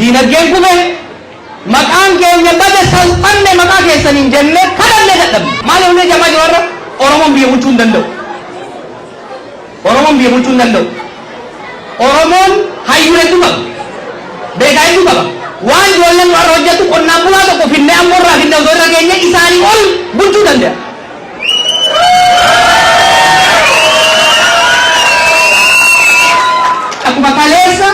diinagdeen kufee maqaan keenya bada salphanne maqaa keessaniin jennee kadhannee dadhabne maal hojii jamaa jiru Oromoon biyya bulchuu hin danda'u. Oromoon biyya bulchuu hin danda'u. Oromoon hayyuu hedduu qaba. Beekaa hedduu qaba. Waan ijoolleen warra hojjetu qonnaan bulaa tokko finnee ammoo irraa finnee osoo irra keenya isaanii ol bulchuu danda'a. Akkuma kaleessa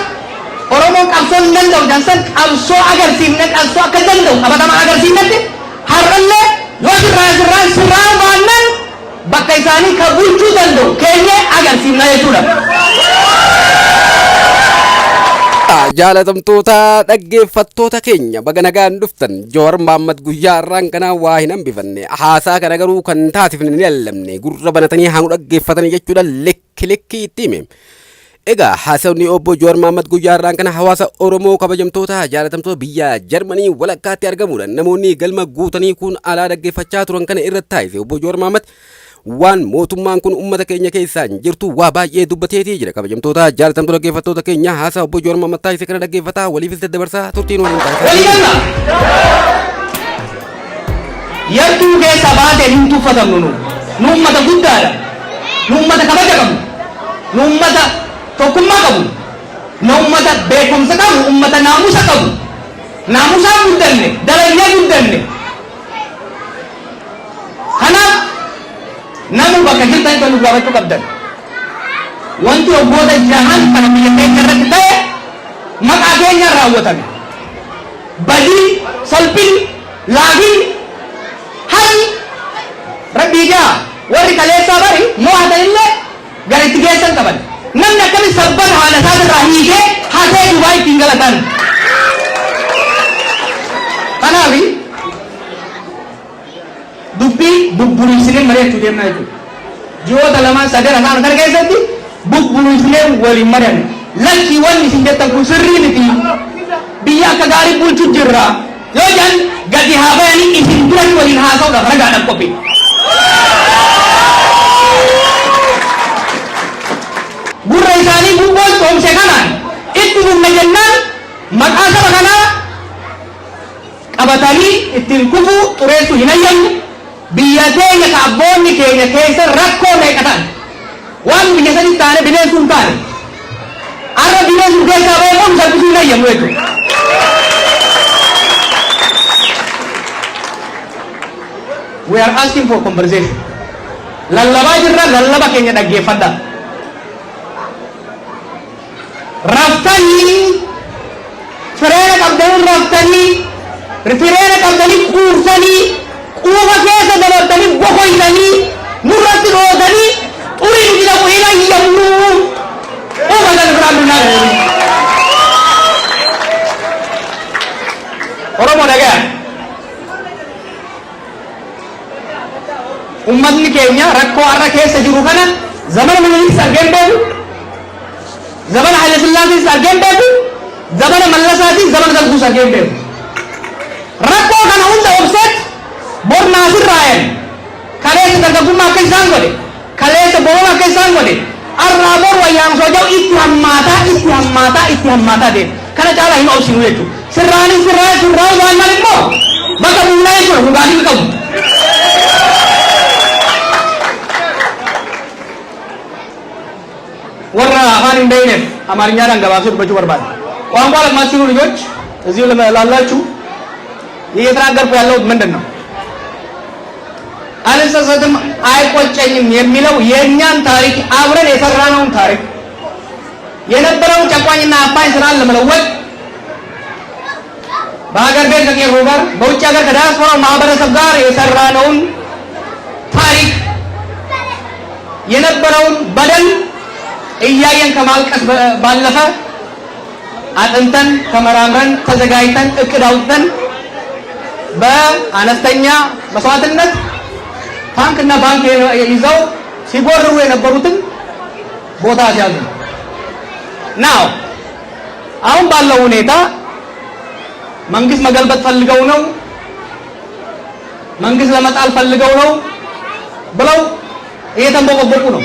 Oromoon qabsoo hin danda'u dansan qabsoo agarsiifne qabsoo akka danda'u qabatamaa agarsiifnetti har'allee yoo sirraa baannan bakka isaanii kan bulchuu danda'u keenya agarsiifna jechuudha. Jaalatamtoota dhaggeeffattoota keenya baga nagaan dhuftan Jowaar Mohaammed guyyaa irraan kana waa hin hambifanne haasaa kana garuu kan taasifne ni laallamne gurra banatanii haa dhaggeeffatanii jechuudha lekki itti hime. Egaa haasawni obbo Jowaar Mohaammed guyyaa irraan kana hawaasa Oromoo kabajamtoota jaalatamtoota biyya Jarmanii walakkaatti argamuudhaan namoonni galma guutanii kun alaa dhaggeeffachaa turan kana irratti taasise obbo Jowaar Mohaammed waan mootummaan kun ummata keenya keessaan jirtu waa baay'ee dubbateetii jira kabajamtoota jaalatamtoota dhaggeeffattoota keenya haasaa obbo Jowaar Mohaammed taasise kana dhaggeeffataa waliifis daddabarsaa turtiin waliin taasisaa. Yartuu keessa baatee hin tuffatamnu nu ummata guddaadha. Nu ummata kabaja qabu. Nu ummata tokkummaa qabu. Nu ummata beekumsa qabu. Ummata naamusa qabu. Naamusaan guddanne dalagnee guddanne. Kanaaf namu bakka jirtan kan dubbachuu qabdan. Wanti obboota jahan kana biyya keenya irratti ta'e maqaa keenya raawwatame. Badii, salphina, laafii, hari, rabbii jaa warri kaleessaa bari mo'atan illee gara itti geessan qaban. Namni akkami sabbata haala isaa irraa hiikee hatee dubaa ittiin galatan. Kanaaf dubbii bubbuliisinee mari'achuu deemna jechuudha. Ji'oota lamaan sadan afaan kana keessatti bubbuliisinee waliin mari'anne. Lakkii wanni isin jettan kun sirrii miti. Biyya akka gaarii bulchuu jirra. Yoo jedhan gadi haa bayanii isin duratti waliin haasa'uudhaaf ragaadhaan qophii. Gurra isaanii gubboon toomse kanaan itti humna jennaan maqaa saba kanaa qabatanii ittiin kufuu xureessuu hin hayyamne. Biyya teenya ka abboonni keenya keessa rakkoo meeqatan waan biyya sanii taane bineensuu hin taane arra bineensuu keessaa bahee qomu salphisuu hin hayyamu jechuudha. We are asking for conversation. Lallabaa jirra lallaba keenya dhaggeeffadha. Raftanii fireena qabdanii raftanii fireena qabdanii quursanii quufa keessa dabartanii boqoytanii nurratti dhootanii xurii nuti dhabu hin hayyamnu quufa sana biraan dunnaa Oromoo dhagaya. Ummatni keenya rakkoo har'a keessa jiru kana zamana Minilikis argeen beeku, zamana Haile Sillaasees argeen beeku, zamana Mallasaatiin zamana Darbuus argeen beeku. Rakkoo kana hunda obseet bor naasirraayan kaleessa dargaggummaa akka isaan godhe kaleessa boona akka isaan godhe arraa bor wayyaamsoo jau itti hammaataa deema. Kana caalaa hin obsinu jechuudha. Sirraa waan maal immoo bakka buunaa jechuudha dhugaatii qabu. warra afaan hin beekneef amaarኛadhaan gabaabsee dubbachuu barbaada. ቋንቋ ለማትችሉ ልጆች እዚሁ ላላችሁ እየተናገርኩ ያለሁት ምንድን ነው? አልጸጸትም አይቆጨኝም የሚለው የእኛን ታሪክ አብረን የሰራነውን ታሪክ የነበረውን ጨቋኝና አፋኝ ስራን ለመለወጥ በሀገር ቤት ከቄሮ ጋር በውጭ ሀገር ከዲያስፖራው ማህበረሰብ ጋር የሰራነውን ታሪክ የነበረውን በደል እያየን ከማልቀስ ባለፈ አጥንተን ተመራምረን ተዘጋጅተን እቅድ አውጥተን በአነስተኛ መስዋዕትነት ታንክና ባንክ ይዘው ሲጎርሩ የነበሩትን ቦታ ሲያዙ ናው አሁን ባለው ሁኔታ መንግስት መገልበጥ ፈልገው ነው መንግስት ለመጣል ፈልገው ነው ብለው እየተንቦቆቦቁ ነው።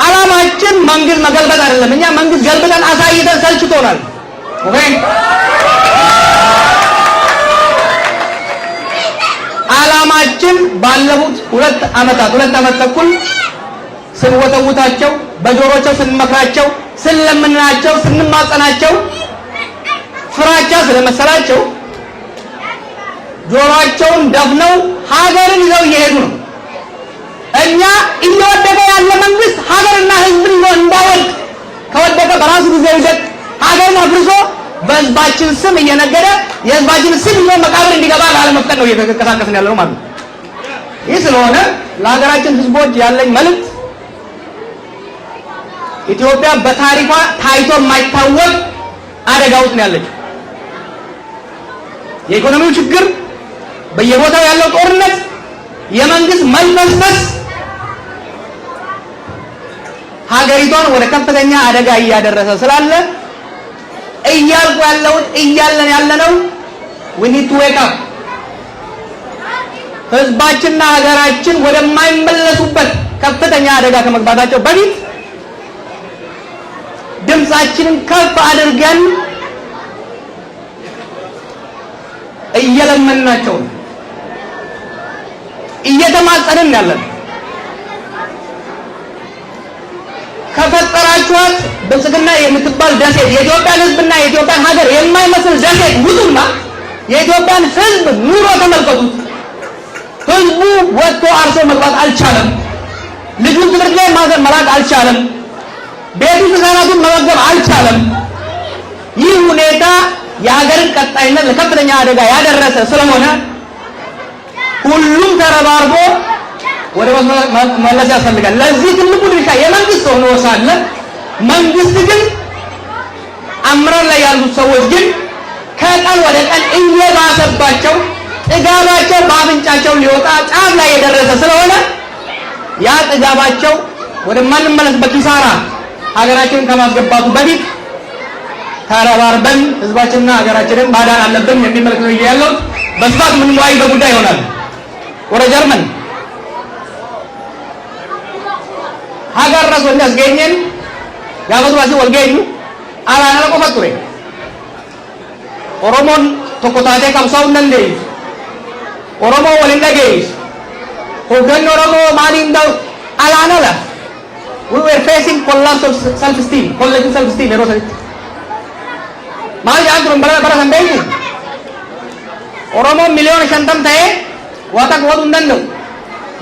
አላማችን መንግስት መገልበጥ አይደለም። እኛ መንግስት ገልብጠን አሳይተን ሰልችቶናል። ኦኬ ዓላማችን ባለፉት ሁለት ዓመት ተኩል ስንወተውታቸው በጆሮቸው ስንመክራቸው ስለምንናቸው ስንማጸናቸው ፍራቻ ስለመሰላቸው ጆሮአቸውን ደፍነው ሀገርን ይዘው እየሄዱ ነው። እኛ እየወደቀ ያለ መንግስት ሀገርና ህዝብን ይዞ እንዳይወድቅ ከወደቀ በራሱ ጊዜ ይወድቅ ሀገርን አፍርሶ በህዝባችን ስም እየነገደ የህዝባችን ስም ይዞ መቃብር እንዲገባ ላለመፍቀድ ነው እየተንቀሳቀስን ያለው ማለት ነው። ይህ ስለሆነ ለሀገራችን ህዝቦች ያለኝ መልእክት ኢትዮጵያ በታሪኳ ታይቶ የማይታወቅ አደጋ ውስጥ ነው ያለችው። የኢኮኖሚው ችግር፣ በየቦታው ያለው ጦርነት፣ የመንግስት መልመልመስ ሀገሪቷን ወደ ከፍተኛ አደጋ እያደረሰ ስላለ እያለን ያለነው we need to wake up። ህዝባችንና ሀገራችን ወደማይመለሱበት ከፍተኛ አደጋ ከመግባታቸው በፊት ድምጻችንን ከፍ አድርገን እየለመንናቸው እየተማጸንን ያለን ከፈጠራችኋት ብልጽግና የምትባል ደሴት የኢትዮጵያን ህዝብና የኢትዮጵያን ሀገር የማይመስል ደሴት ውጡና የኢትዮጵያን ህዝብ ኑሮ ተመልከቱት። ህዝቡ ወጥቶ አርሶ መግባት አልቻለም። ልጁን ትምህርት ላይ መላክ አልቻለም። ቤቱ ህፃናቱን መመገብ አልቻለም። ይህ ሁኔታ የሀገርን ቀጣይነት ለከፍተኛ አደጋ ያደረሰ ስለሆነ ሁሉም ተረባርቦ ወደ መለስ ያስፈልጋል። ለዚህ ትልቁ ድርሻ የመንግስት ሆኖ ሳለ መንግስት ግን አመራር ላይ ያሉት ሰዎች ግን ከቀን ወደ ቀን እየባሰባቸው ጥጋባቸው በአፍንጫቸው ሊወጣ ጫፍ ላይ የደረሰ ስለሆነ ያ ጥጋባቸው ወደማንመለስበት ኪሳራ ሀገራችንን ከማስገባቱ በፊት ተረባርበን ህዝባችንና ሀገራችንን ማዳን አለብን የሚል መልእክት ነው ያለው። በስፋት የምንወያይበት ጉዳይ ይሆናል። ወደ ጀርመን ሀገር ራስ ወንዳስገኘን ያበዙዋሲ ወልገኙ አላና ቆፈጡሬ ኦሮሞን ተቆጣጤ ቀምሳው እንደንደይ ኦሮሞ ወልንደገይስ ሆገን ኦሮሞ ማሊ እንደው አላናላ we were facing collapse of self esteem collective self esteem ero sari maal jaantu bara sandeeyu oromo miliyon shantam tae watak wad undandu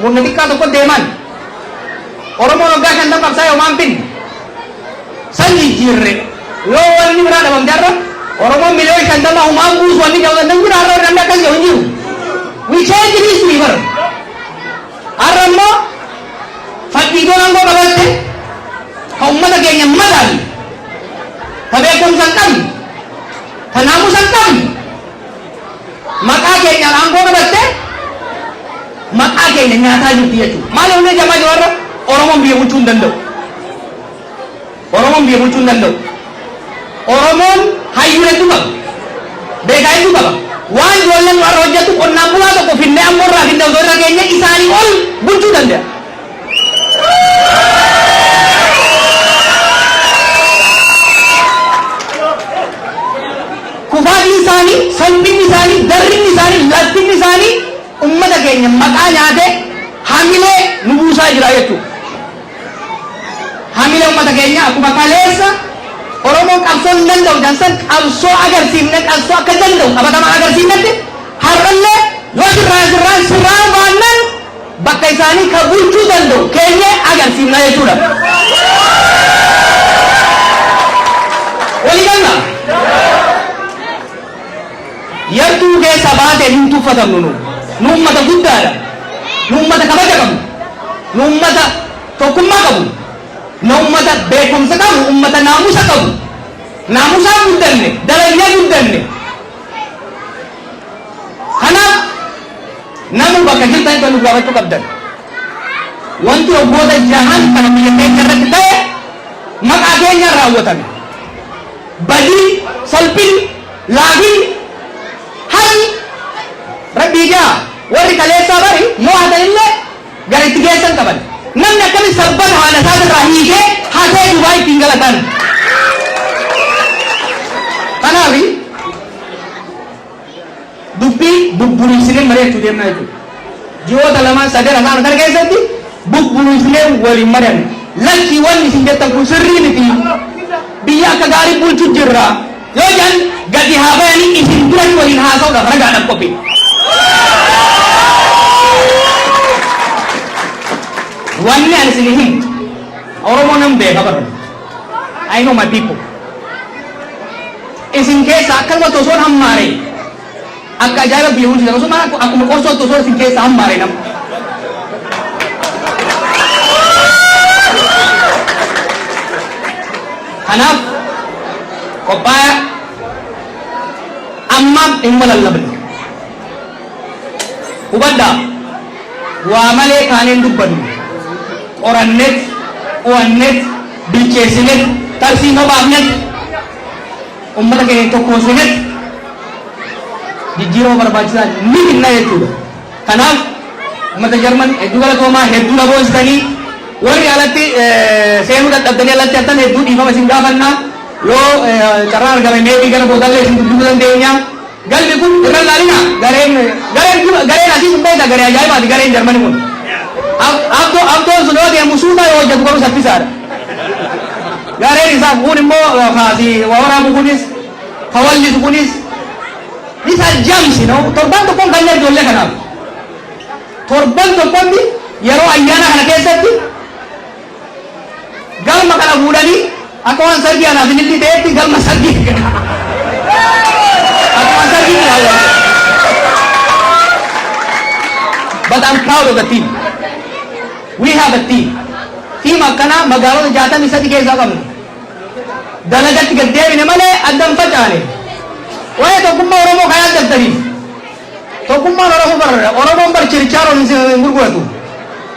murni tikka tokko deeman oromo nogga shantam qabsaa'e omaanpin sanyi jirre yoo wanni biraa dhabam jarra oromo miliyon shantama umaan buusu wanni jawdandan jira harra warranda akkas yoo hin jiru we change history bar harra immoo fakkiidoon angoo qabatte ka ummata keenya madaali ka beekumsa hin qabne ka naamusa hin qabne maqaa keenyaan angoo qabatte maqaa keenya nyaataa jirti jechuudha. Maal yoo jamaa jiru har'a Oromoon biyya bulchuu hin danda'u. Oromoon biyya bulchuu hin danda'u. Oromoon hayyuu hedduu qaba. Beekaa hedduu qaba. Waan ijoolleen warra hojjetu qonnaan bulaa tokko finnee ammoo irraa finnee osoo irra keenya isaanii ol bulchuu danda'a. Kufaatiin isaanii, salphinni isaanii, darrinni isaanii, lattinni isaanii ummata keenya maqaa nyaatee hamilee nu buusaa jira jechuudha. Hamilee ummata keenya akkuma kaleessa Oromoon qabsoo hin danda'u jansan qabsoo agarsiifne qabsoo akka danda'u qabatamaa agarsiifnetti har'allee yoo sirraan baannan bakka isaanii ka bulchuu danda'u keenya agarsiifna jechuudha. Walii galna yartuu keessa baatee hin tuffatamnu nu ummata guddaadha. Nu ummata kabaja qabnu. Nu ummata tokkummaa qabnu. Nu ummata beekumsa qabnu. Ummata naamusa qabnu. Naamusaan guddanne dalagee guddanne. Kanaaf namni bakka jirtan kan nu gaafachuu qabdan. Wanti waggoota jahan kana biyya keenya irratti ta'e maqaa keenyaan raawwatame. Badii, salphina, laafina, hari rabbii jaa warri kaleessaa bari yoo hatanillee gara itti geessan qaban. Namni akkami sabbata haala isaatirraa hiikee hatee Dubaay ittiin galatan. Kana Kanaafi dubbii bubbuliisinee mari'achuu deemna jechuudha. Ji'oota lamaan sadan afaan kana keessatti bubbuliisinee waliin mari'anne. Lakkii wanni isin jettan kun sirrii miti. Biyya akka gaarii bulchuu jirra. Yoo jedhan gadi haa bayanii isin duratti waliin haasa'uudhaaf ragaadhaaf qophii. Wanni ani isin himu Oromoo nan beeka bara. I know my people. Isin keessa akkasuma osoo hammaare akka ajaa'iba biyya bulchitan osoo akkuma qorsootti osoo isin keessa hammaare nama. Kanaaf qophaa'aa ammaaf dhimma lallabne. Hubadhaa waa malee kaaneen dubbannu qoranneet qo'anneet bilcheessineet tarsiima baafneet ummata keenya tokkoomsineet jijjiirama barbaachisaa ni finna jechuudha. Kanaaf ummata Jarman hedduu galatoomaa hedduu dhaboonsitanii warri alatti seenuu dadhabdanii alatti hattan hedduu dhiifama isin gaafannaa yoo carraan argame meebii gara boodallee isin dubbisuu dandeenya. Galmi kun irra laalina gareen asii sun beekta garee ajaa'ibaati gareen Jarmanii kun. Abdoon sun yoo deemu suutaa yoo hojjetu garuu saffisaadha. Gareen isaa kun immoo kaasii waa waraabu kunis ka wallisu kunis isa jamsi no torban tokkoon kan ijoollee kanaaf. Torban tokkotti yeroo ayyaana kana keessatti galma kana fuudhanii akka waan sargii anaaf inni ta'etti galma sargii akkuma sargii kana. But I'm proud of the team. We have a team. Team akkana magaalota 63 keessaa qabna. Dalagatti gad deebine malee addan facaane. Waa'ee tokkummaa Oromoo kan yaaddattaniif. Tokkummaan Oromoon barchirichaaroon hin gurguratu.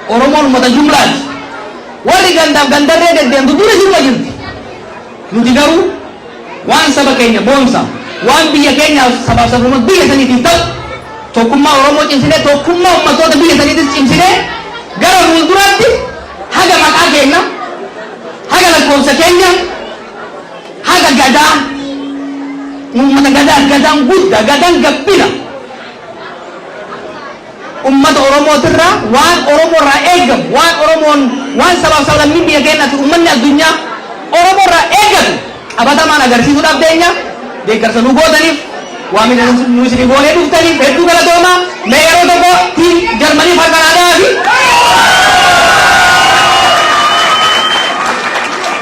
Oromoon uummata jumlaati. Warri gandaaf gandarree deddeemtu dura jirma jirti. Nuti garuu waan saba keenya boonsa, waan biyya keenyaaf sabaaf sabummaa biyya saniitiif ta'u tokkummaa Oromoo cimsinee tokkummaa uummattoota biyya saniitis cimsinee gara fuulduraatti haga maqaa keenya, haga lakkoofsa keenya, haga gadaa, uummata gadaan guddaa, gadaan gabbina. Ummata Oromootirraa waan Oromoorraa eegamu, waan sabaaf sablammii biyya keenyaatti uummanni addunyaa Oromoorraa eegatu qabatamaan agarsiisuudhaaf deenya deeggarsa nu gootaniif waamina nu isin goonee dhuftaniif hedduu galatoomaa mee yeroo tokko tiim Jarmanii farqanaadhaa fi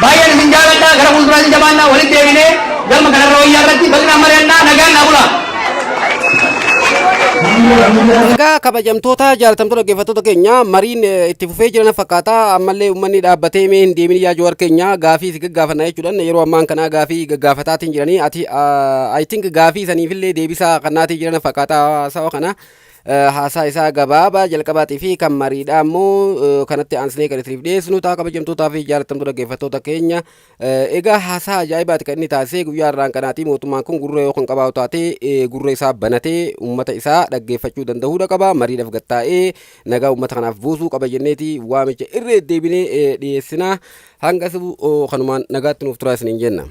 baay'een isin jaaladhaa gara fuulduraatti jabaannaa walitti deebinee galma kanarra wayyaa irratti bal'inaan mari'annaa nagaan naa bulaa. Egaa kabajamtoota jaalatamtoota dhaggeeffattoota keenya mariin itti fufee jiran fakkaata ammallee uummanni dhaabbatee mee hin deemin yaa Jowaar keenya gaafii si gaggaafannaa jechuudhaan yeroo ammaan kana gaafii gaggaafataatiin jiranii ati I think gaafii saniifillee deebisaa kannaatii jiran fakkaata sawa kana haasaa isaa gabaabaa jalqabaatii fi kan mariidhaa immoo kanatti aansinee kan isiniif dhiyeessinu ta'a kabajamtootaa fi jaalatamtoota dhaggeeffattoota keenya. Egaa haasaa ajaa'ibaati kan inni taasisee guyyaa irraan kanaatii mootummaan kun gurra yoo kan qabaatu taatee gurra isaa banatee uummata isaa dhaggeeffachuu danda'uudha qaba mariidhaaf gattaa'ee nagaa uummata kanaaf buusuu qaba jenneeti waamicha irra deebinee dhiyeessina hanga kanumaan nagaatti nuuf turaa isiniin jenna.